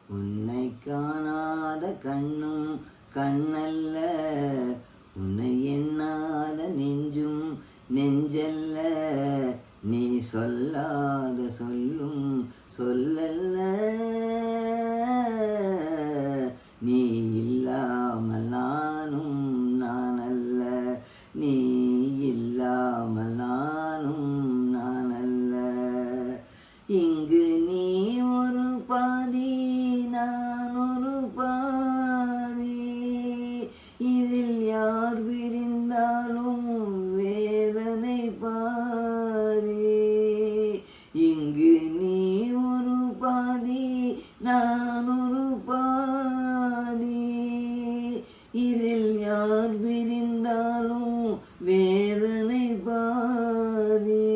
உன்னை காணாத கண்ணும் கண்ணல்ல, உன்னை எண்ணாத நெஞ்சும் நெஞ்சல்ல, நீ சொல்லாத சொல்லும் சொல்லல்ல, நீ இல்லாமல் நானும் நானல்ல, நீ இல்லாமல் நானும் நானல்ல. இங்கு நீ ஒரு பாதி நான் ஒரு பாதி, இதில் யார் பிரிந்தாலும் வேதனை பாதி. இங்கு நீ ஒரு பாதி நான் ஒரு பாதி, இதில் யார் பிரிந்தாலும் வேதனை பாதி.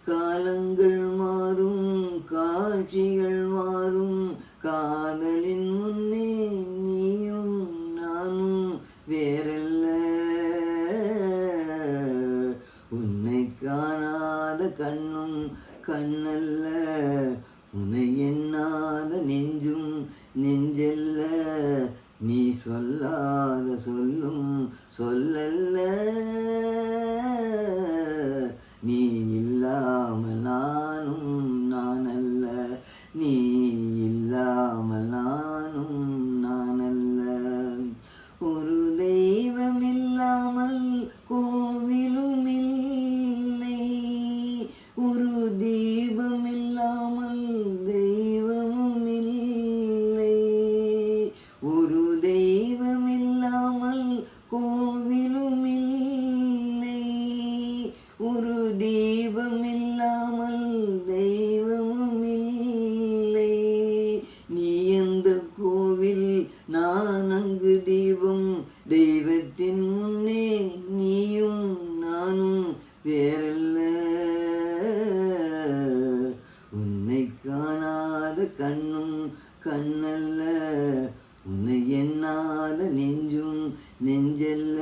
காலங்கள் மாறும் காட்சிகள் மாறும், காதலின் முன்னே நீயும் நானும் வேறல்ல. உன்னை காணாத கண்ணும் கண்ணல்ல, உன்னை எண்ணாத நெஞ்சும் நெஞ்சல்ல, நீ சொல்லாத சொல்லும் சொல்லல்ல, நீ இல்லாமல் நானும் நானல்ல, நீ இல்லாமல் நானும் நானல்ல. ஒரு தெய்வம் இல்லாமல் கோவிலும் இல்லை, ஒரு தீபம் இல்லாமல் தெய்வமும் இல்லை, ஒரு தெய்வம் இல்லாமல் கோவிலும் இல்லை, ஒரு தீபம் இல்லாமல் தெய்வமும் இல்லை. நீ எந்த கோவில் நான் அங்கு தீபம், தெய்வத்தின் முன்னே நீயும் நானும் வேறல்ல. உன்னை காணாத கண்ணும் கண்ணல்ல, உன்னை எண்ணாத நெஞ்சும் நெஞ்சல்ல,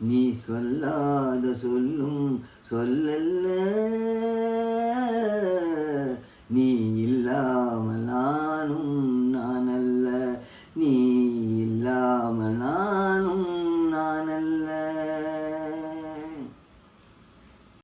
நீ சொல்லாத சொல்லும் சொல்லல்ல, நீ இல்லாமல்